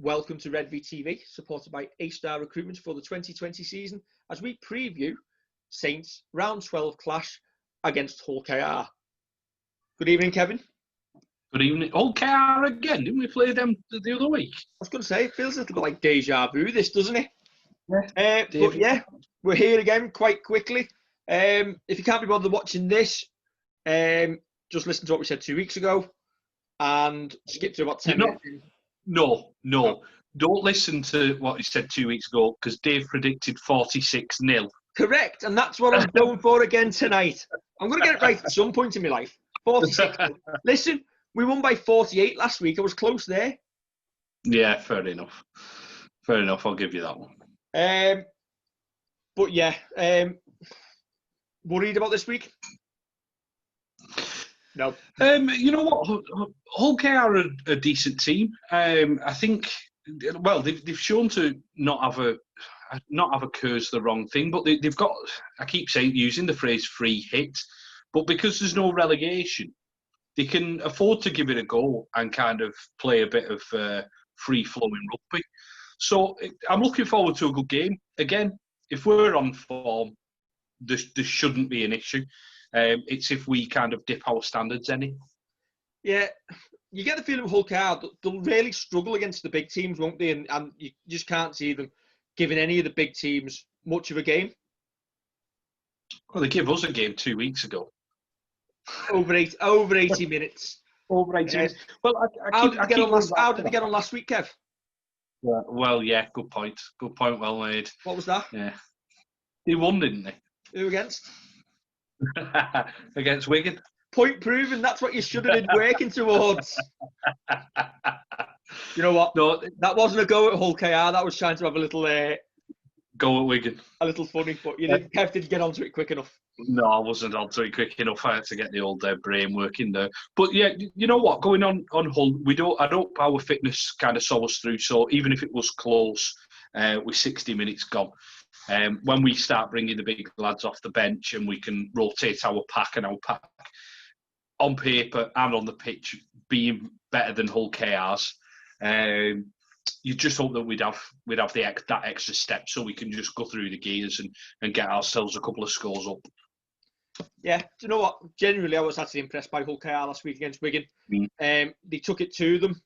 welcome to Redvee TV, supported by A-Star Recruitment for the 2020 season, as we preview Saints round 12 clash against Hull KR. Good evening, Kevin. Good evening. Hull KR again, didn't we play them the other week? I was going to say, it feels a little bit like deja vu, this, doesn't it? Yeah. But yeah, we're here again quite quickly. If you can't be bothered watching this, just listen to what we said 2 weeks ago and skip to about 10 minutes. No. Don't listen to what he said 2 weeks ago because Dave predicted 46-0. Correct, and that's what I'm going for again tonight. I'm going to get it right at some point in my life. 46. Listen, we won by 48 last week. I was close there. Yeah, fair enough. I'll give you that one. But yeah, worried about this week? No. You know what? Hull KR are a decent team. I think. Well, they've shown to not have a curse the wrong thing, but they've got. I keep using the phrase free hit, but because there's no relegation, they can afford to give it a go and kind of play a bit of free flowing rugby. So I'm looking forward to a good game. Again, if we're on form, there shouldn't be an issue. It's if we kind of dip our standards any. Yeah, you get the feeling with Hull KR, they'll really struggle against the big teams, won't they? And you just can't see them giving any of the big teams much of a game. Well, they gave us a game 2 weeks ago. Over 80 minutes. Over 80 minutes. Well, how did they get on last week, Kev? Yeah, well, yeah, good point. Good point, well made. What was that? Yeah. They won, didn't they? Who against? Against Wigan. Point proven, that's what you should have been working towards. You know what? No, that wasn't a go at Hull KR. That was trying to have a little... go at Wigan. A little funny, but Kev didn't get onto it quick enough. No, I wasn't onto it quick enough. I had to get the old brain working there. But yeah, you know what? Going on Hull, I don't our fitness kind of saw us through. So even if it was close, with 60 minutes gone, when we start bringing the big lads off the bench and we can rotate our pack on paper and on the pitch being better than Hull KR's, you just hope that we'd have that extra step so we can just go through the gears and get ourselves a couple of scores up. Yeah, do you know what? Generally, I was actually impressed by Hull KR last week against Wigan. They took it to them.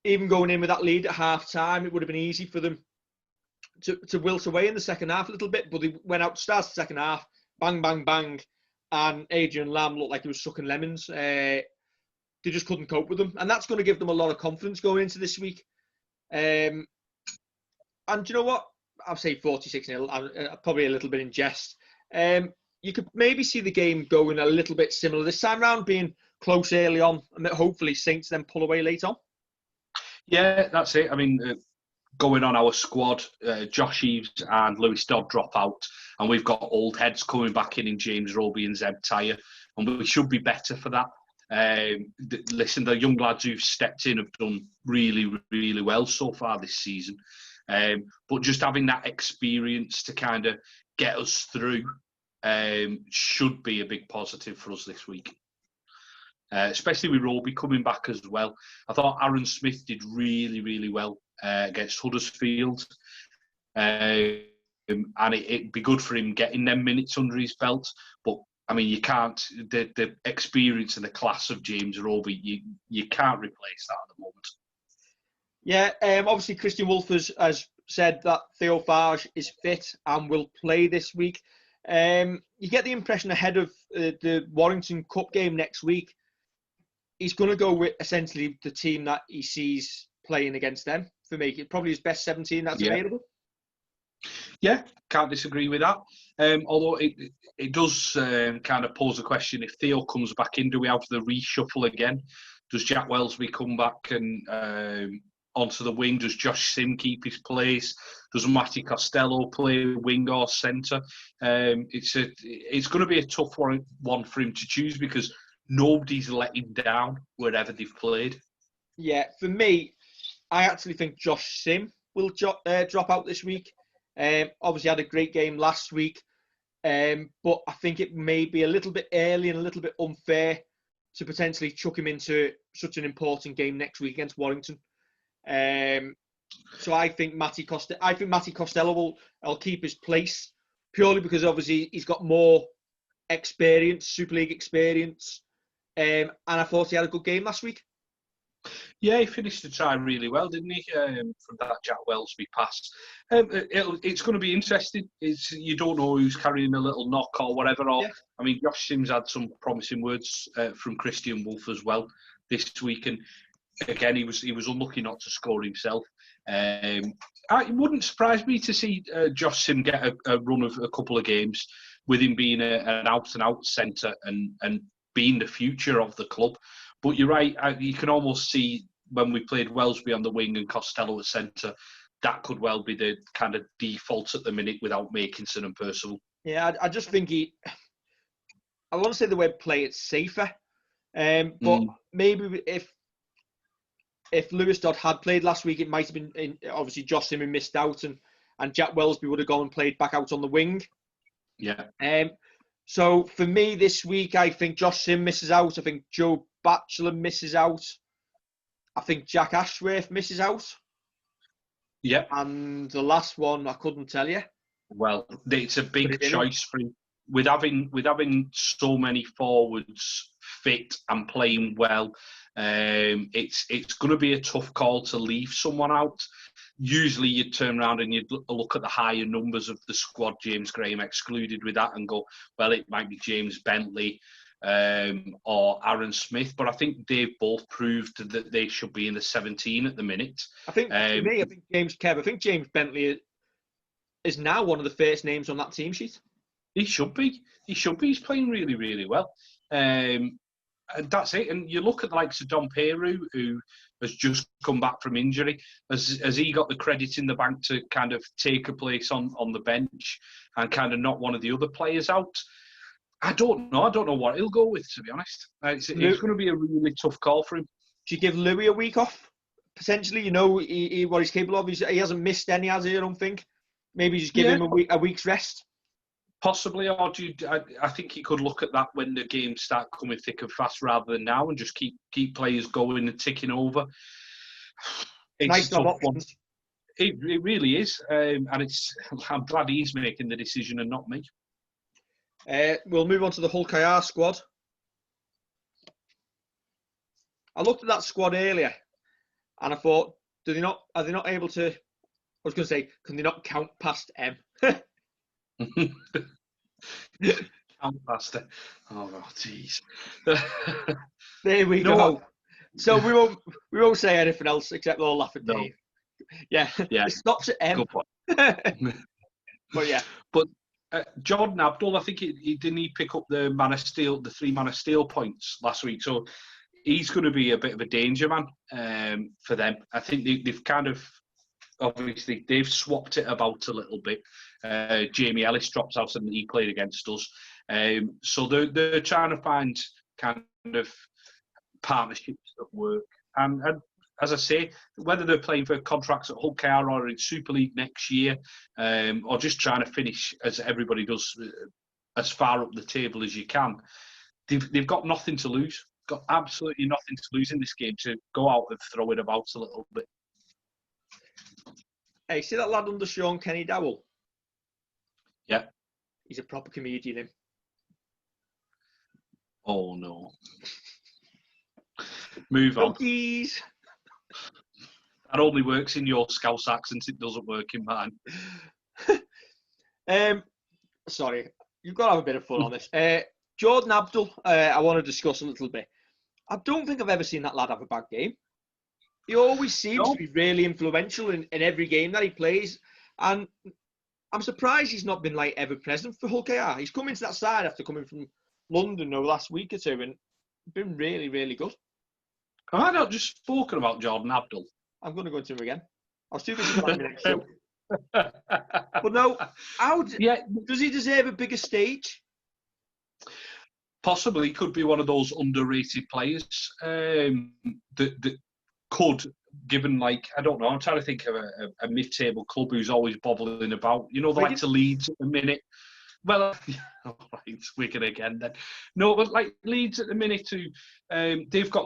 Even going in with that lead at half-time, it would have been easy for them to wilt away in the second half a little bit, but they went out to start the second half, bang, bang, bang, and Adrian Lamb looked like he was sucking lemons. They just couldn't cope with them, and that's going to give them a lot of confidence going into this week. And do you know what? I'll say 46-0, probably a little bit in jest. You could maybe see the game going a little bit similar this time round, being close early on, and hopefully Saints then pull away late on. Yeah, that's it. I mean, going on our squad, Josh Eves and Lewis Dodd drop out, and we've got old heads coming back in James Roby and Zeb Tyre, and we should be better for that. Listen, the young lads who've stepped in have done really, really well so far this season. But just having that experience to kind of get us through should be a big positive for us this week. Especially with Roby coming back as well. I thought Aaron Smith did really, really well against Huddersfield. And it'd be good for him getting them minutes under his belt. But, I mean, you can't... The experience and the class of James Roby, you can't replace that at the moment. Yeah, obviously Christian Wolf has said that Theo Farge is fit and will play this week. You get the impression ahead of the Warrington Cup game next week, he's going to go with essentially the team that he sees playing against them for making probably his best 17 that's available. Yeah, can't disagree with that. Although it does kind of pose a question, if Theo comes back in, do we have the reshuffle again? Does Jack Wellesby come back and onto the wing? Does Josh Sim keep his place? Does Matty Costello play wing or centre? It's going to be a tough one for him to choose because nobody's let him down wherever they've played. Yeah, for me, I actually think Josh Sim will drop out this week. Obviously had a great game last week, but I think it may be a little bit early and a little bit unfair to potentially chuck him into such an important game next week against Warrington. So I think Matty Costello will keep his place purely because obviously he's got more experience, Super League experience, and I thought he had a good game last week. Yeah, he finished the tie really well, didn't he? From that Jack Wellsby pass. It's going to be interesting. You don't know who's carrying a little knock or whatever. I mean, Josh Sims had some promising words from Christian Wolf as well this week, and again, he was unlucky not to score himself. It wouldn't surprise me to see Josh Sim get a run of a couple of games with him being an out-and-out centre and being the future of the club. But you're right, you can almost see when we played Wellsby on the wing and Costello at centre, that could well be the kind of default at the minute without Makinson and Percival. Yeah, I just think I want to say the word play it's safer. But maybe if Lewis Dodd had played last week, it might have been obviously Josh Simon missed out and Jack Wellsby would have gone and played back out on the wing. Yeah. So for me this week, I think Josh Sim misses out. I think Joe Batchelor misses out. I think Jack Ashworth misses out. Yeah. And the last one, I couldn't tell you. Well, it's a big choice for him. With having so many forwards fit and playing well, it's going to be a tough call to leave someone out. Usually you'd turn around and you'd look at the higher numbers of the squad, James Graham excluded with that, and go, well, it might be James Bentley or Aaron Smith, but I think they've both proved that they should be in the 17 at the minute. I think for me, I think James Bentley is now one of the first names on that team sheet. He should be. He's playing really, really well. And that's it. And you look at the likes of Dom Peru, who has just come back from injury. Has he got the credit in the bank to kind of take a place on the bench and kind of knock one of the other players out? I don't know. I don't know what he'll go with, to be honest. It's going to be a really tough call for him. Do you give Louis a week off? Potentially, what he's capable of. He hasn't missed any, has he? I don't think. Maybe just give him a week's rest. Possibly, or I think he could look at that when the games start coming thick and fast rather than now and just keep players going and ticking over. It's nice to have options. It really is. And I'm glad he's making the decision and not me. We'll move on to the Hull KR squad. I looked at that squad earlier and I thought, are they not able to, I was going to say, can they not count past M? Count past it. Oh, jeez. There we go. So we won't say anything else except we'll laugh at Dave. Yeah. It stops at M. Good point. But yeah. But Jordan Abdul, I think he didn't pick up the Man of Steel, the 3 Man of Steel points last week. So he's going to be a bit of a danger man for them. I think they've kind of, obviously, they've swapped it about a little bit. Jamie Ellis drops out and he played against us. So they're trying to find kind of partnerships that work. And as I say, whether they're playing for contracts at Hull KR or in Super League next year, or just trying to finish, as everybody does, as far up the table as you can, they've got nothing to lose. Got absolutely nothing to lose in this game to go out and throw it about a little bit. Hey, see that lad under Sean Kenny Dowell? Yeah. He's a proper comedian, him. Oh, no. Move on. Cookies. That only works in your Scouse accent. It doesn't work in mine. Sorry. You've got to have a bit of fun on this. Jordan Abdul, I want to discuss a little bit. I don't think I've ever seen that lad have a bad game. He always seems to be really influential in every game that he plays. And I'm surprised he's not been ever present for Hull KR. He's come into that side after coming from London over the last week or two and been really, really good. Have I not just spoken about Jordan Abdul? I'm going to go into him again. I was too busy planning my next show. But no, does he deserve a bigger stage? Possibly. Could be one of those underrated players that could, given I don't know, I'm trying to think of a mid-table club who's always bobbling about. The likes of Leeds at the minute. Well, all right, Wigan again then. No, but Leeds at the minute too, they've got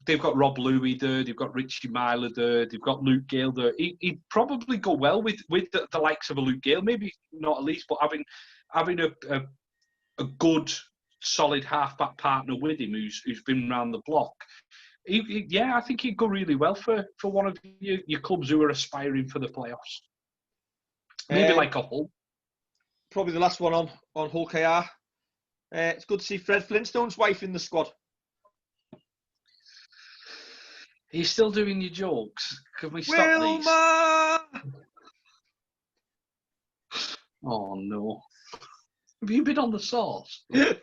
they've got Rob Louis there, they've got Richie Myler there, they've got Luke Gale there. He'd probably go well with the likes of a Luke Gale, maybe not at least, but having a good, solid half-back partner with him who's been around the block. Yeah, I think he'd go really well for one of your clubs who are aspiring for the playoffs. Maybe like a Hull. Probably the last one on Hull KR. It's good to see Fred Flintstone's wife in the squad. Are you still doing your jokes? Can we stop these? Oh, no. Have you been on the sauce? It's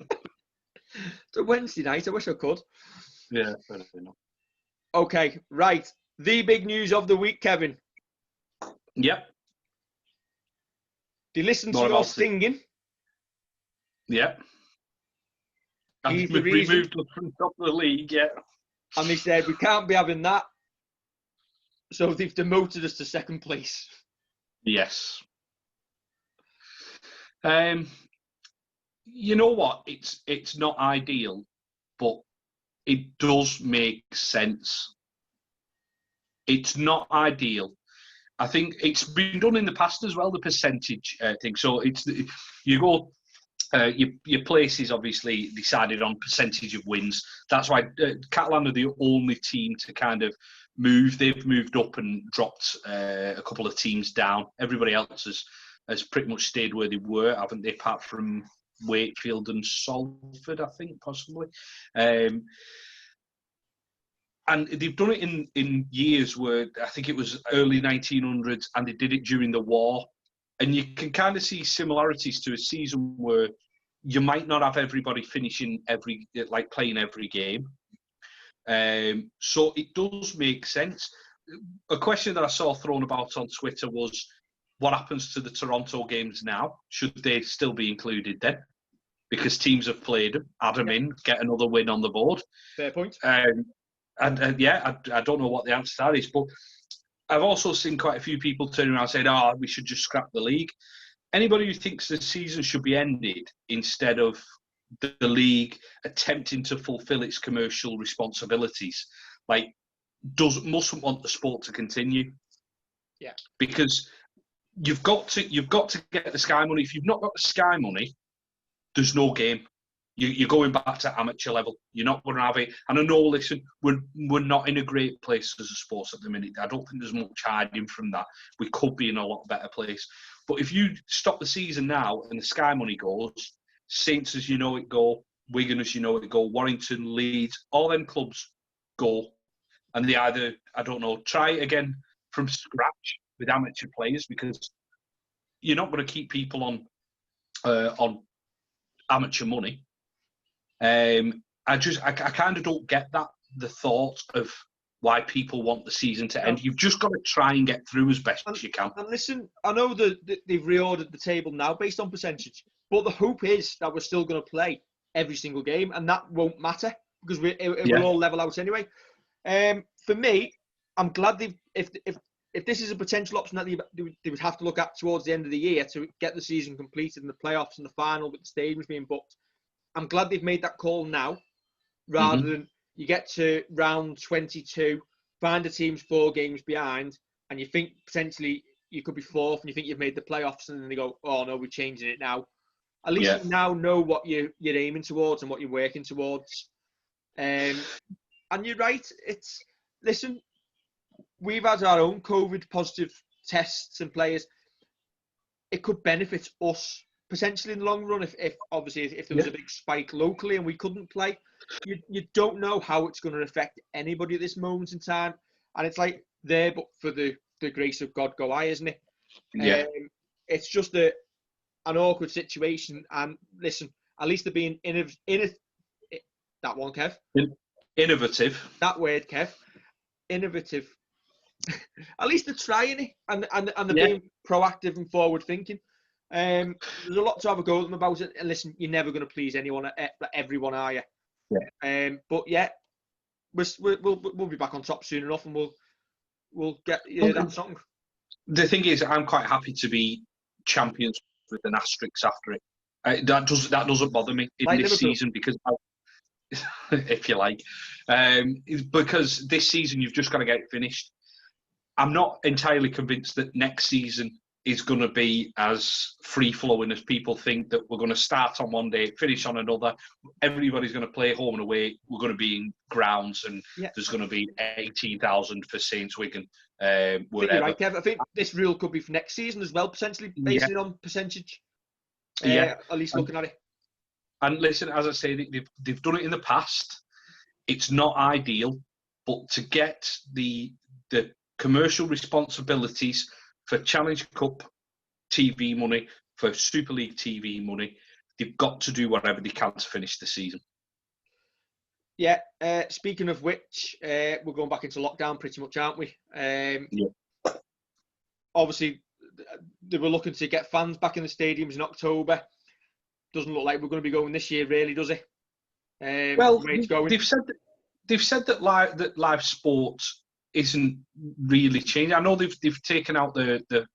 a Wednesday night. I wish I could. Yeah, fair enough. Okay, right. The big news of the week, Kevin. Yep. They listened to your singing. Yep. And He's we've the reason. removed us from top of the league, yeah. And they said, we can't be having that. So they've demoted us to second place. Yes. You know what? It's not ideal, but it does make sense. It's not ideal. I think it's been done in the past as well, the percentage thing. So you go, your place is obviously decided on percentage of wins. That's why Catalan are the only team to kind of move. They've moved up and dropped a couple of teams down. Everybody else has pretty much stayed where they were, haven't they? Apart from Wakefield and Salford, I think, possibly. And they've done it in years where I think it was early 1900s, and they did it during the war. And you can kind of see similarities to a season where you might not have everybody finishing playing every game. So it does make sense. A question that I saw thrown about on Twitter was, what happens to the Toronto games now? Should they still be included then? Because teams have played them, add them in, get another win on the board. Fair point. I don't know what the answer to that is, but I've also seen quite a few people turning around saying, we should just scrap the league. Anybody who thinks the season should be ended instead of the league attempting to fulfill its commercial responsibilities, mustn't want the sport to continue. Yeah. Because you've got to get the Sky money. If you've not got the Sky money, there's no game. You're going back to amateur level. You're not going to have it. And I know, listen, we're not in a great place as a sport at the minute. I don't think there's much hiding from that. We could be in a lot better place. But if you stop the season now and the Sky money goes, Saints as you know it go, Wigan as you know it go, Warrington, Leeds, all them clubs go. And they either, I don't know, try it again from scratch with amateur players, because you're not going to keep people on amateur money. I kind of don't get the thought of why people want the season to end. You've just got to try and get through as best as you can. And listen, I know that they've reordered the table now based on percentage, but the hope is that we're still going to play every single game, and that won't matter because it will all level out anyway. For me, I'm glad if this is a potential option that they would have to look at towards the end of the year to get the season completed and the playoffs and the final with the stadiums being booked. I'm glad they've made that call now, rather than you get to round 22, find the team's 4 games behind, and you think potentially you could be 4th, and you think you've made the playoffs, and then they go, oh no, we're changing it now. At least you now know what you're aiming towards and what you're working towards. And you're right. Listen, we've had our own COVID positive tests and players. It could benefit us potentially in the long run if there was a big spike locally and we couldn't play. You don't know how it's going to affect anybody at this moment in time. And it's like there, but for the grace of God go I, isn't it? Yeah. It's just an awkward situation. And listen, at least they're being that one, Kev. Innovative. That word, Kev. Innovative. At least they're trying it and they're being proactive and forward thinking. There's a lot to have a go at them about it. And listen, you're never going to please everyone, are you? Yeah. But yeah, we'll be back on top soon enough, and we'll get that song. The thing is, I'm quite happy to be champions with an asterisk after it. That doesn't bother me in this season because if you like, because this season you've just got to get it finished. I'm not entirely convinced that next season is going to be as free-flowing as people think, that we're going to start on one day, finish on another. Everybody's going to play home and away. We're going to be in grounds, and there's going to be 18,000 for Saints Wigan, whatever. You're right, Kev. I think this rule could be for next season as well, potentially, based on percentage. At least looking at it. And listen, as I say, they've done it in the past. It's not ideal, but to get the commercial responsibilities for Challenge Cup TV money, for Super League TV money, they've got to do whatever they can to finish the season. Yeah, speaking of which, we're going back into lockdown pretty much, aren't we? Obviously, they were looking to get fans back in the stadiums in October. Doesn't look like we're going to be going this year, really, does it? Well, they've said that live sport isn't really changing. I know they've taken out the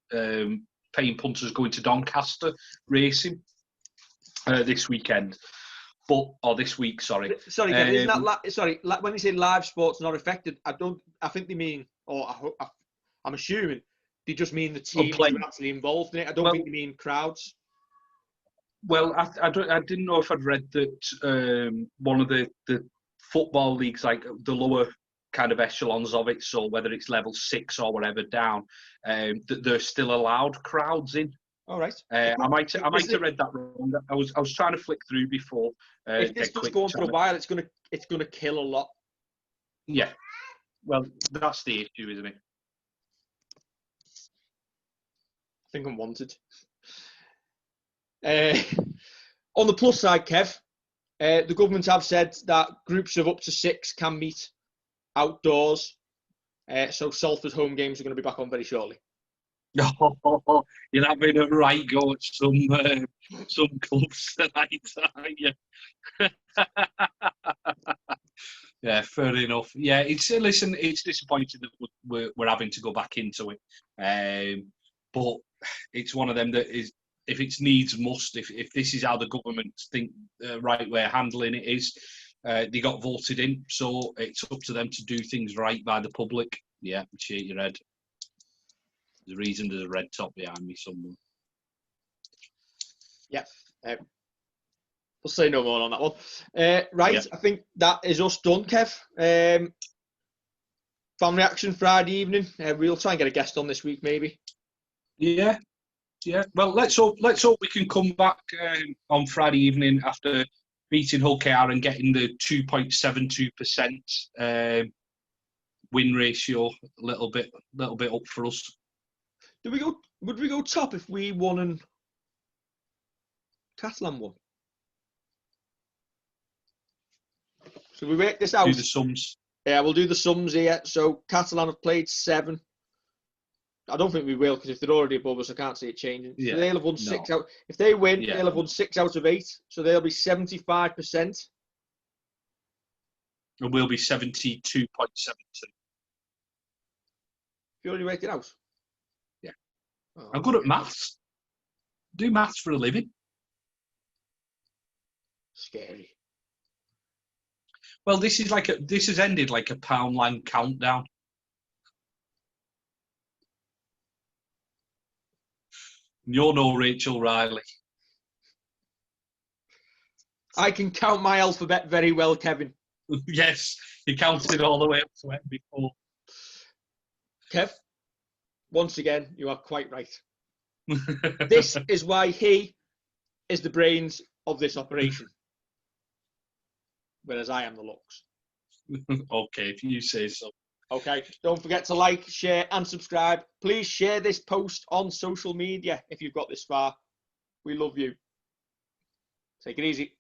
paying punters going to Doncaster racing this weekend, this week. Sorry, Kevin, isn't that when they say live sports not affected? I think they mean, I'm assuming they just mean the teams who are actually involved in it. I don't think they mean crowds. Well, I didn't know if I'd read that one of the football leagues, like the lower kind of echelons of it, so whether it's level 6 or whatever down, that they're still allowed crowds in. All right. I might have read that wrong. I was trying to flick through before. If this keeps going for a while, it's gonna kill a lot. Yeah. Well, that's the issue, isn't it? I think I'm wanted. On the plus side, Kev, the government have said that groups of up to 6 can meet outdoors. So Salford's home games are going to be back on very shortly. Oh, you're having a right go at some clubs tonight, aren't you? Yeah, fair enough. Yeah, it's disappointing that we're having to go back into it. But it's one of them that is, if it's needs must, if this is how the government think the right way of handling it is, they got voted in, so it's up to them to do things right by the public. Yeah, shake your head. There's a reason there's a red top behind me somewhere. Yeah, we'll say no more on that one. Right, yeah. I think that is us done, Kev. Fan reaction Friday evening. We'll try and get a guest on this week, maybe. Yeah. Well, let's hope we can come back on Friday evening after beating Hull KR and getting the 2.72% win ratio a little bit up for us. Would we go top if we won and Catalan won? So we work this out. Do the sums. Yeah, we'll do the sums here. So Catalan have played 7. I don't think we will, because if they're already above us, I can't see it changing. Yeah, so they'll have won 6 out. If they win, they'll have won 6 out of 8. So they'll be 75%. And we'll be 72.72. You already worked it out? Yeah. Oh, I'm good at maths. Do maths for a living. Scary. Well, this has ended like a Poundland countdown. You're no Rachel Riley. I can count my alphabet very well, Kevin. Yes, you counted all the way up to it before. Kev, once again, you are quite right. This is why he is the brains of this operation, whereas I am the looks. Okay, if you say so. Okay, don't forget to like, share and subscribe. Please share this post on social media if you've got this far. We love you. Take it easy.